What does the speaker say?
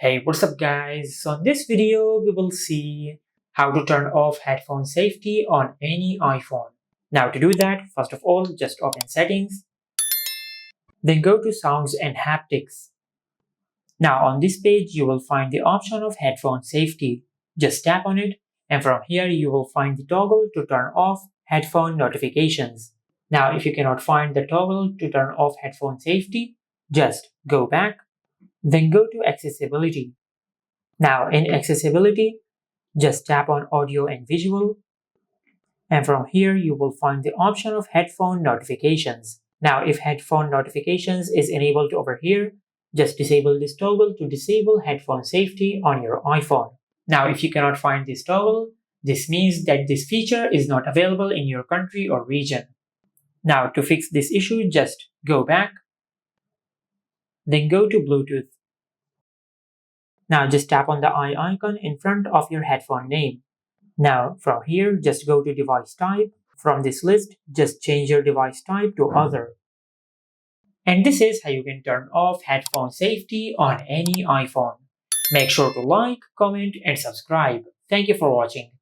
Hey, what's up guys? So in this video, we will see how to turn off headphone safety on any iPhone. Now to do that, first of all, just open settings, then go to sounds and haptics. Now on this page, you will find the option of headphone safety. Just tap on it and from here you will find the toggle to turn off headphone notifications. Now if you cannot find the toggle to turn off headphone safety, just go back, then go to accessibility. Now in accessibility, just tap on audio and visual and from here you will find the option of headphone notifications. Now if headphone notifications is enabled over here, just disable this toggle to disable headphone safety on your iPhone. Now if you cannot find this toggle, this means that this feature is not available in your country or region. Now to fix this issue, just go back, then go to Bluetooth. Now just tap on the eye icon in front of your headphone name. Now from here, just go to device type. From this list, just change your device type to other. And this is how you can turn off headphone safety on any iPhone. Make sure to like, comment and subscribe. Thank you for watching.